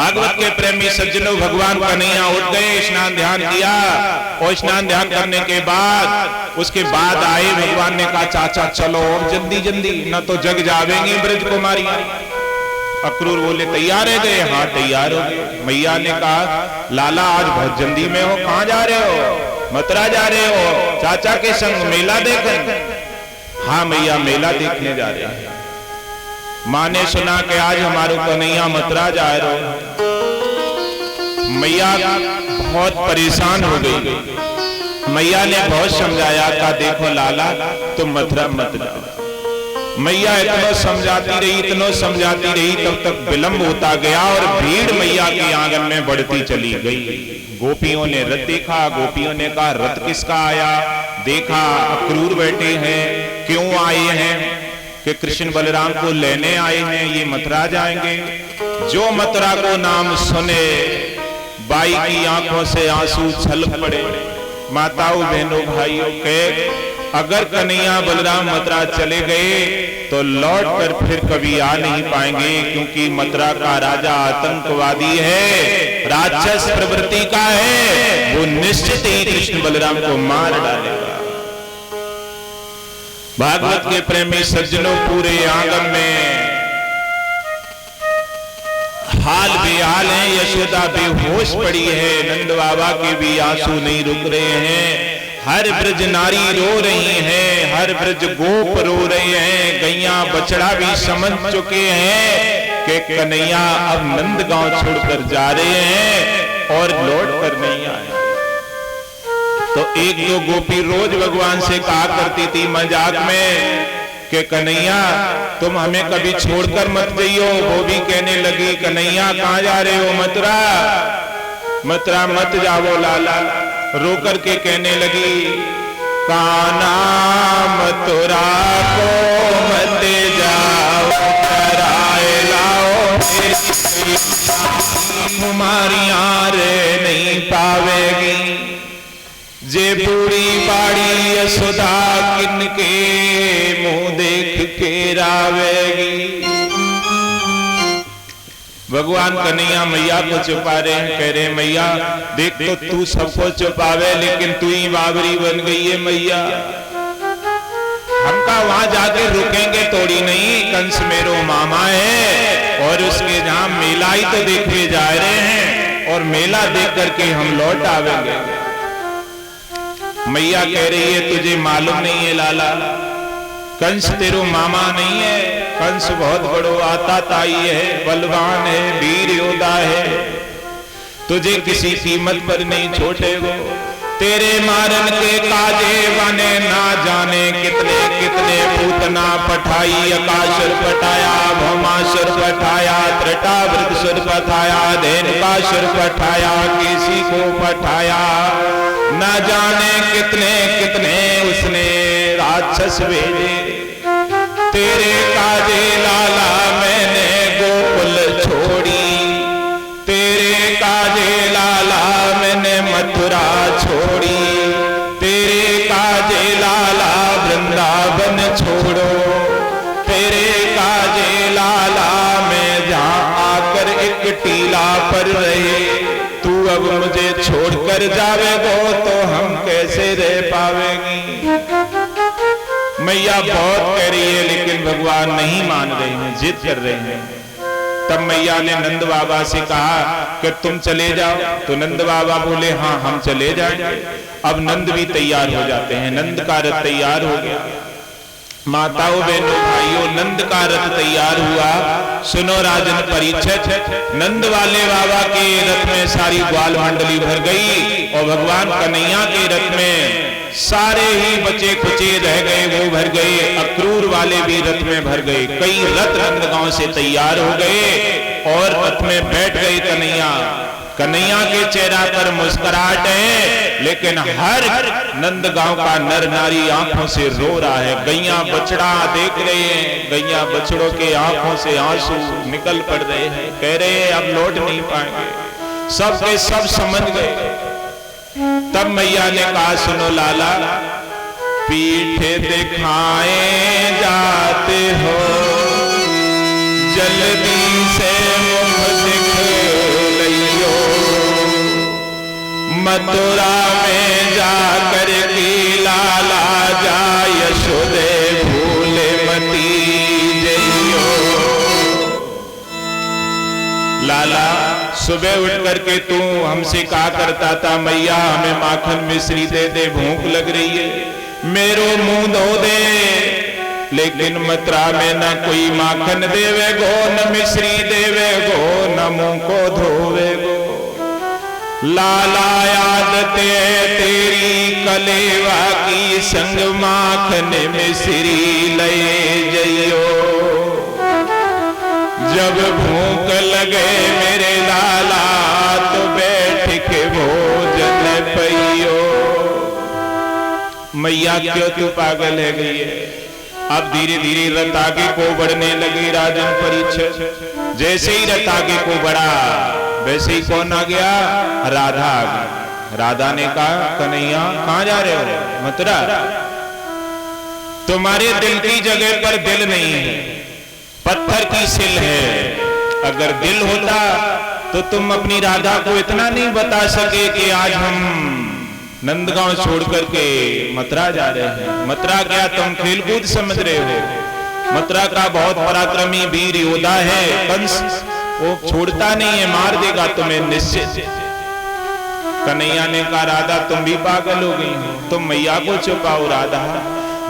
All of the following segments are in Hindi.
भागवत के प्रेमी सज्जनों, भगवान कन्हैया उठ गए, स्नान ध्यान किया और स्नान ध्यान करने के बाद उसके बाद आए। भगवान ने कहा चाचा चलो और जल्दी जल्दी, न तो जग जावेंगे ब्रज कुमारी। अक्रूर बोले तैयार है गए? हाँ तैयार हो गए। मैया ने कहा लाला आज बहुत जल्दी में हो, कहाँ जा रहे हो? मथुरा जा रहे हो चाचा के संग मेला देखने? हाँ मैया मेला देखने जा रहे हैं। माँ ने सुना कि आज हमारे कन्हैया मथुरा जा रहे हो। मैया बहुत परेशान हो गई। मैया ने बहुत समझाया, कहा देखो लाला तुम मथुरा मत जाओ। मैया इतना समझाती रही, तब तक विलंब होता गया और भीड़ मैया के आंगन में बढ़ती चली गई। गोपियों ने रथ देखा, गोपियों ने कहा रथ किसका आया? देखा अक्रूर बैठे हैं, क्यों आए हैं? कि कृष्ण बलराम को लेने आए हैं, ये मथुरा जाएंगे। जो मथुरा को नाम सुने बाई की आंखों से आंसू छलक पड़े। माताओं बहनों भाइयों के अगर कन्हैया बलराम मथुरा चले गए तो लौट कर फिर कभी आ नहीं पाएंगे, क्योंकि मथुरा का राजा आतंकवादी है, राक्षस प्रवृत्ति का है, वो निश्चित ही कृष्ण बलराम को मार डालेगा। भागवत के प्रेमी सज्जनों, पूरे आंगन में हाल बेहाल है। यशोदा बेहोश पड़ी है, नंद बाबा के भी आंसू नहीं रुक रहे हैं। हर ब्रज नारी रो रही हैं, हर ब्रज गोप रो रहे हैं। गैया बछड़ा भी समझ चुके हैं कि कन्हैया अब नंदगांव छोड़कर जा रहे हैं और लौट कर नहीं आए। तो एक दो गोपी रोज भगवान से कहा करती थी मजाक में कि कन्हैया तुम हमें कभी छोड़कर मत जाइयो। वो भी कहने लगी कन्हैया कहाँ जा रहे हो? मथुरा, मथुरा मत जाओ लाला। रो करके कहने लगी कान्हा मथुरा को मत जाओ, कराए लाओ कुमारियां रे नहीं पावेगी। जे बूढ़ी बाड़ी यशोदा किनके मुंह देख के रावेगी। भगवान कन्हैया मैया को छुपा रहे हैं, कह रहे मैया देख तो तू सबको छुपावे, लेकिन तू ही बाबरी बन गई है मैया। हम का वहां जाके रुकेंगे थोड़ी नहीं, कंस मेरो मामा है और उसके जहां मेला ही तो देखने जा रहे हैं और मेला देख करके हम लौट आवेंगे। मैया कह रही है तुझे मालूम नहीं है लाला, कंस तेरो मामा नहीं है, कंस बहुत बड़ो आताताई है, बलवान है, वीर योद्धा है, तुझे किसी कीमत पर नहीं छोड़ेगा। तेरे मारन के काजे बने ना जाने कितने कितने पूतना पठाई। अकासुर पठाया, भौमासुर पठाया, त्रिटावृतसुर पठाया, धेनुकासुर पठाया, किसी को पठाया न जाने कितने कितने उसने राक्षस भेजे। तेरे काजे लाला मैंने गोकुल छोड़ी, तेरे काजे लाला मैंने मथुरा छोड़ी, तेरे काजे लाला वृंदावन छोड़ो, तेरे काजे लाला मैं जहां आकर एक टीला पर रहे, तू अब मुझे छोड़कर जावेगो तो हम कैसे रह पावेगी। मैया बहुत कह रही है लेकिन भगवान नहीं मान रहे हैं, जिद कर रहे हैं। तब मैया ने नंद बाबा से कहा कि तुम चले जाओ, तो नंद बाबा बोले हाँ हम चले जाएंगे। अब नंद भी तैयार हो जाते हैं, नंद का रथ तैयार हो गया। माताओं बहनों भाइयों, नंद का रथ तैयार हुआ। सुनो राजन परीक्षित, नंद वाले बाबा के रथ में सारी ग्वाल मंडली भर गई और भगवान कन्हैया के रथ में सारे ही बचे खुचे रह गए, वो भर गए। अक्रूर वाले भी रथ में भर गए। कई रथ नंदगांव से तैयार हो गए और रथ में बैठ गए कन्हैया। कन्हैया के चेहरा पर मुस्कुराहट है, लेकिन हर नंदगांव का नर नारी आंखों से रो रहा है। गैया बछड़ा देख रहे हैं, गैया बछड़ों के आंखों से आंसू निकल पड़ रहे हैं, कह रहे हैं अब लौट नहीं पाएंगे। सब के सब समझ गए। तब मैया ने कहा सुनो लाला, पीठ दिखाए जाते हो, जल्दी से मुख दिखाओ, मथुरा में जाकर की लाला जा यशोदे भूले मती जइयो। लाला सुबह उठ करके तू हमसे कहा करता था, मैया हमें माखन मिश्री दे दे, भूख लग रही है, मेरो मुंह धो दे। लेकिन मथुरा में न कोई माखन देवे गो, न मिश्री देवे गो, न मुंह को धोवे गो। लाला आदते तेरी कलेवा की, संग माखन मिश्री लए जइयो। जब भूख लगे मेरे लाला तो बैठ के भोजन पइयो। मैया क्यों तू पागल है गई है। अब धीरे धीरे रथ आगे को बढ़ने लगे राजन परीक्षित। जैसे ही रथ आगे को बढ़ा वैसे ही कौन आ गया, राधा आ गई। राधा ने कहा, कन्हैया कहां जा रहे हो, मथुरा। तुम्हारे दिल की जगह पर दिल नहीं है, पत्थर की सिल है। अगर दिल होता तो तुम अपनी राधा को इतना नहीं बता सके कि आज हम नंदगांव छोड़ करके मथुरा जा रहे हैं। मथुरा क्या तुम खेलकूद समझ रहे हो। मथुरा का बहुत पराक्रमी वीर योद्धा है कंस, वो छोड़ता नहीं है, मार देगा तुम्हें निश्चित। कन्हैया ने कहा, राधा तुम भी पागल हो गई हो, तुम मैया को छुपाओ। राधा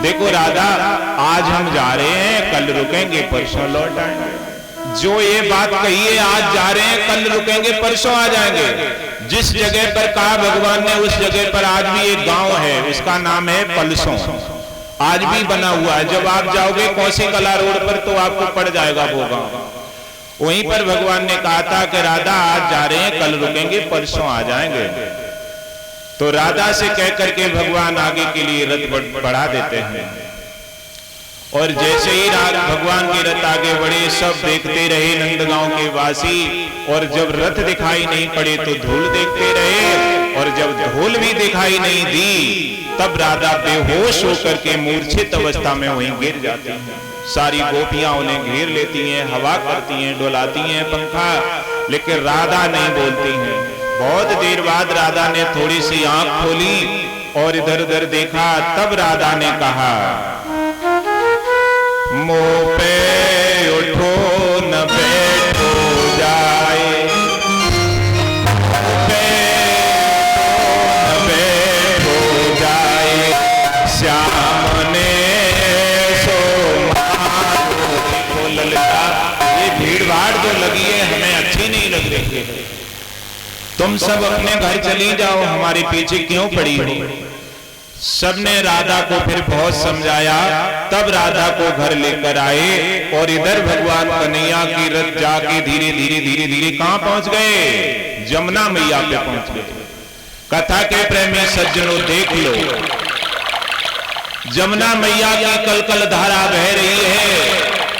देखो राधा, आज हम जा रहे हैं, कल रुकेंगे, परसों लौट आएंगे। जो ये बात कही है, आज जा रहे हैं, कल रुकेंगे, परसों आ जाएंगे। जिस जगह पर कहा भगवान ने, उस जगह पर आज भी एक गांव है, उसका नाम है पलसों, आज भी बना हुआ है। जब आप जाओगे कौशी कला रोड पर तो आपको पड़ जाएगा वो गांव। वहीं पर भगवान ने कहा था कि राधा आज जा रहे हैं, कल रुकेंगे, परसों आ जाएंगे। तो राधा से कह करके भगवान आगे के लिए रथ बढ़ा देते हैं। और जैसे ही भगवान के रथ आगे बढ़े, सब देखते रहे नंदगांव के वासी। और जब रथ दिखाई नहीं पड़े तो धूल देखते रहे, और जब धूल भी दिखाई नहीं दी तब राधा बेहोश होकर के मूर्छित अवस्था में वहीं गिर जाती हैं। सारी गोपियां उन्हें घेर लेती हैं, हवा करती हैं, डुलाती हैं पंखा, लेकिन राधा नहीं बोलती हैं। बहुत देर बाद राधा ने थोड़ी सी आंख खोली और इधर उधर देखा, तब राधा ने कहा, मुंह पे उठो न बैठो जाए, पे न बैठो जाए, श्याम ने सो मारो। ललिता ये भीड़ भाड़ जो लगी है हमें अच्छी नहीं लग रही है, तुम सब अपने घर चली जाओ, हमारे पीछे क्यों पड़ी हो। सबने राधा को फिर बहुत समझाया, तब राधा को घर लेकर आए। और इधर भगवान कन्हैया की रथ जाके धीरे धीरे धीरे धीरे कहां पहुंच गए, जमुना मैया पे पहुंच गए। कथा के प्रेमी सज्जनों देख लो, जमुना मैया की कलकल धारा बह रही है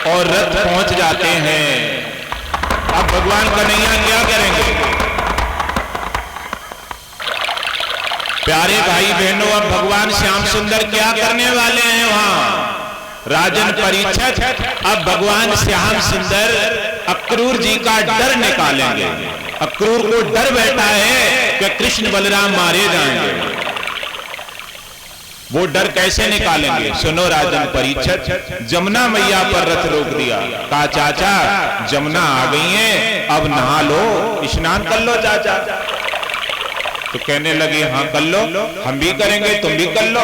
और रथ पहुंच जाते हैं। अब भगवान कन्हैया क्या करेंगे। प्यारे भाई बहनों, अब भगवान श्याम सुंदर क्या करने वाले हैं वहां। राजन परीक्षित अब भगवान श्याम सुंदर अक्रूर जी का डर निकालेंगे। अक्रूर को डर बैठा है कि कृष्ण बलराम मारे जाएंगे। वो डर कैसे निकालेंगे, सुनो। राजन परीक्षित जमुना मैया पर रथ रोक दिया, कहा चाचा जमुना आ गई है, अब नहा लो, स्नान कर लो चाचा। तो कहने लगे, हाँ कर लो, हम भी करेंगे, तुम भी कर लो।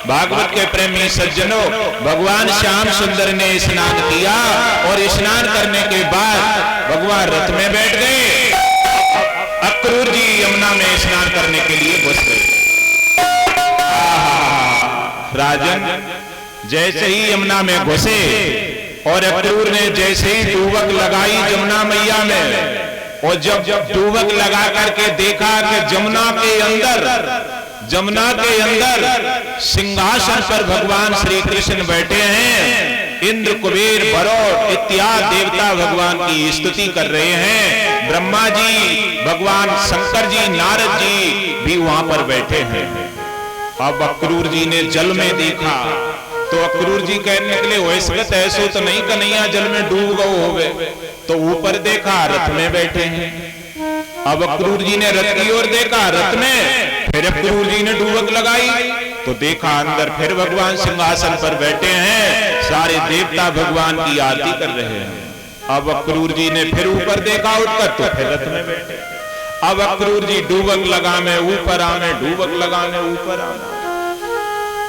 भागवत के प्रेमी सज्जनों, भगवान श्याम सुंदर ने स्नान किया और स्नान करने के बाद भगवान रथ में बैठ गए। अक्रूर जी यमुना में स्नान करने के लिए घुस गए। राजन जैसे ही यमुना में घुसे और अक्रूर ने जैसे ही डूबक लगाई जमुना मैया में, और जब डूबक लगा करके देखा कि जमुना के अंदर सिंहासन पर भगवान श्री कृष्ण बैठे हैं। इंद्र कुबेर बरोड़ इत्यादि देवता भगवान की स्तुति कर रहे हैं। ब्रह्मा जी, भगवान शंकर जी, नारद जी भी वहां पर बैठे हैं। अब अक्रूर जी ने जल में देखा तो अक्रूर जी कहने के लिए, वैसे ऐसो तो नहीं कन्हैया जल में डूब गए हो गए। तो ऊपर देखा रथ में बैठे हैं। अब अक्रूर जी ने रथ की ओर देखा, रथ में फिर अक्रूर जी ने डुबक लगाई तो देखा अंदर फिर भगवान सिंहासन पर बैठे हैं, सारे देवता भगवान की आरती कर रहे हैं। अब अक्रूर जी ने फिर ऊपर देखा उठकर तो फिर रथ में बैठे। अब अक्रूर जी डुबक लगा में ऊपर आने, डुबक लगा में ऊपर आने।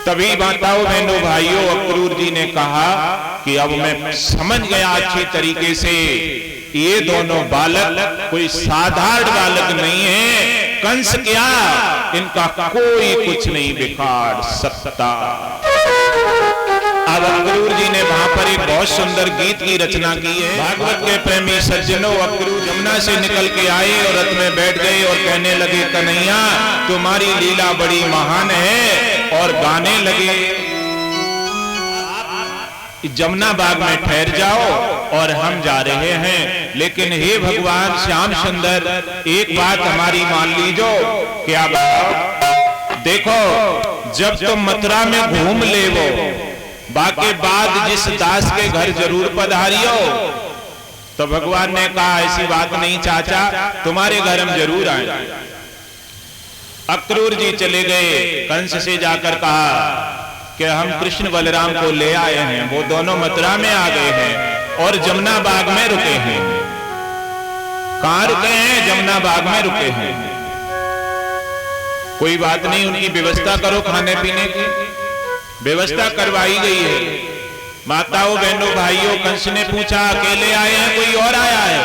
तभी माताओं बहनों भाइयों अक्रूर जी ने कहा कि अब मैं समझ गया अच्छी तरीके से, ये दोनों बालक कोई साधारण बालक नहीं है। कंस क्या, इनका कोई कुछ नहीं बिगाड़ सकता। अब अक्रूर जी ने वहां पर एक बहुत सुंदर गीत की रचना की है। भागवत के प्रेमी सज्जनों, अक्रूर यमुना से निकल के आए और रथ में बैठ गए और कहने लगे, कन्हैया तुम्हारी लीला बड़ी महान है। और गाने लगे, जमुना बाग में ठहर जाओ और हम जा रहे हैं, लेकिन हे भगवान श्याम सुंदर एक बात हमारी मान लीजो। क्या बात? देखो जब तुम मथुरा में घूम ले वो बाके बाद जिस दास के घर जरूर पधारियो। तो भगवान ने कहा ऐसी बात नहीं चाचा, तुम्हारे घर हम जरूर आए। अक्रूर जी चले गए, कंस से जाकर कहा कि हम कृष्ण बलराम को ले आए हैं, वो दोनों मथुरा में आ गए हैं और जमुना बाग में रुके हैं। कहां रुके हैं? जमुना बाग में रुके हैं। कोई बात नहीं, उनकी व्यवस्था करो, खाने पीने की व्यवस्था करवाई गई है। माताओं बहनों भाइयों, कंस ने पूछा अकेले आए हैं कोई और आया है?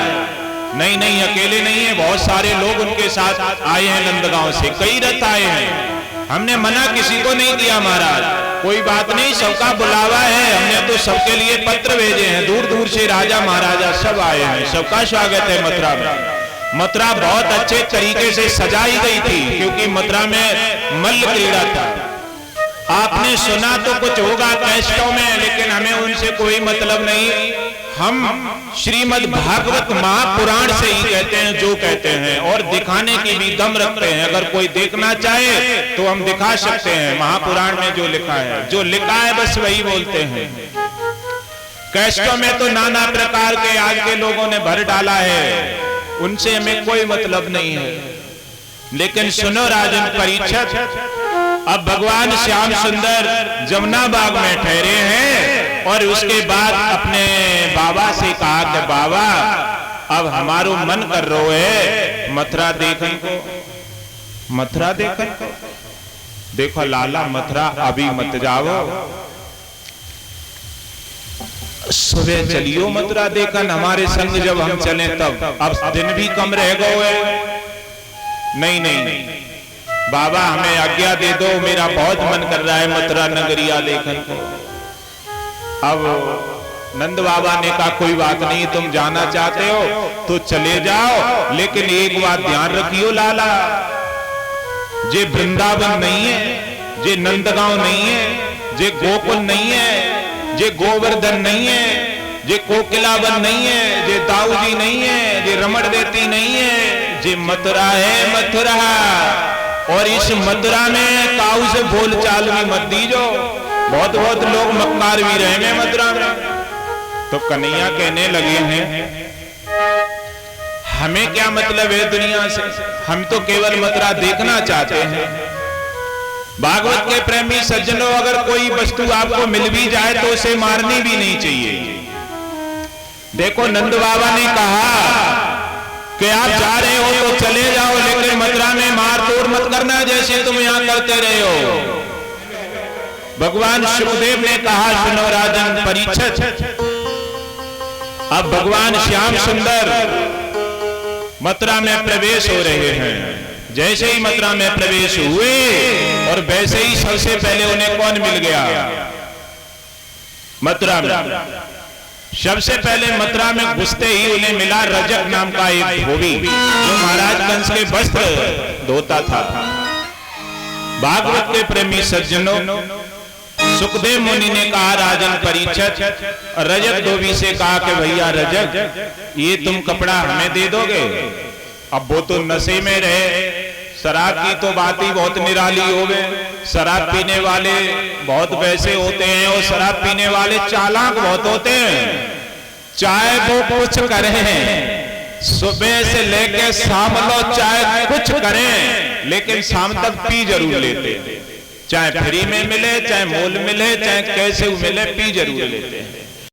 नहीं नहीं अकेले नहीं है, बहुत सारे लोग उनके साथ आए हैं, नंदगांव से कई रथ आए हैं। हमने मना किसी को नहीं किया महाराज, कोई बात नहीं, सबका बुलावा है, हमने तो सबके लिए पत्र भेजे हैं, दूर दूर से राजा महाराजा सब आए हैं, सबका स्वागत है मथुरा में। मथुरा बहुत अच्छे तरीके से सजाई गई थी क्योंकि मथुरा में मल्ल क्रीड़ा था। आपने सुना तो कुछ होगा कैस्टों में, लेकिन हमें उनसे कोई मतलब नहीं। हम श्रीमद् भागवत महापुराण से ही कहते हैं जो कहते हैं, और दिखाने की भी दम रखते हैं। अगर कोई देखना चाहे तो हम दिखा सकते हैं महापुराण में जो लिखा है, जो लिखा है बस वही बोलते हैं। कैस्टों में तो नाना प्रकार के आज के लोगों ने भर डाला है, उनसे हमें कोई मतलब नहीं है। लेकिन सुनो राजन परीक्षित, अब भगवान श्याम सुंदर जमुना बाग में ठहरे हैं और उसके बाद अपने बाबा से कहा कि बाबा अब हमारो मन कर रो है मथुरा देखन को, मथुरा देखन को। देखो लाला मथुरा अभी मत जाओ, सुबह चलियो मथुरा देखन हमारे संग, जब हम चले तब। अब दिन भी कम रह गए। नहीं नहीं बाबा हमें आज्ञा दे दो, मेरा बहुत मन कर रहा है मथुरा नगरिया देखने को। अब नंद बाबा ने कहा कोई बात नहीं, तुम जाना चाहते हो तो चले जाओ, लेकिन एक बात ध्यान रखियो लाला, जे वृंदावन नहीं है, जे नंदगांव नहीं है, जे गोकुल नहीं है, जे गोवर्धन नहीं है, जे कोकिलावन नहीं है, जे दाऊजी नहीं है, जे रमण देती नहीं है, जे मथुरा है मथुरा। और इस मथुरा में काऊ से बोल चाल भी मत दीजो, बहुत बहुत लोग मक्कार भी रहे हैं मथुरा में। तो कन्हैया कहने लगे हैं हमें क्या मतलब है दुनिया से, हम तो केवल मथुरा देखना चाहते हैं। भागवत के प्रेमी सज्जनों, अगर कोई वस्तु आपको मिल भी जाए तो उसे मारनी भी नहीं चाहिए। देखो नंद बाबा ने कहा कि आप जा रहे हो तो चले जाओ, लेकिन मथुरा में मार तोड़ मत करना जैसे तुम यहां करते रहे हो। भगवान सुखदेव ने कहा सुनो राजन परीक्षित, अब भगवान श्याम सुंदर मथुरा में प्रवेश हो रहे हैं। जैसे ही मथुरा में प्रवेश हुए और वैसे ही सबसे पहले उन्हें कौन मिल गया? मथुरा में सबसे पहले मथुरा में घुसते ही उन्हें मिला रजक नाम का एक धोबी, जो महाराज कंस के वस्त्र धोता था। भागवत के प्रेमी सज्जनों, सुखदेव मुनि ने कहा राजन परीक्षित, रजक धोबी से कहा कि भैया रजक ये तुम कपड़ा हमें दे दोगे? अब वो तो नशे में रहे, शराब की तो बात ही बहुत निराली हो गए। शराब पीने वाले बहुत वैसे होते हैं और शराब पीने वाले चालाक बहुत होते हैं। चाहे वो कुछ करें सुबह से लेके शाम लो चाहे कुछ करें, लेकिन शाम तक पी जरूर लेते हैं। चाहे फ्री में मिले, चाहे मोल मिले, चाहे कैसे मिले, पी जरूर लेते हैं।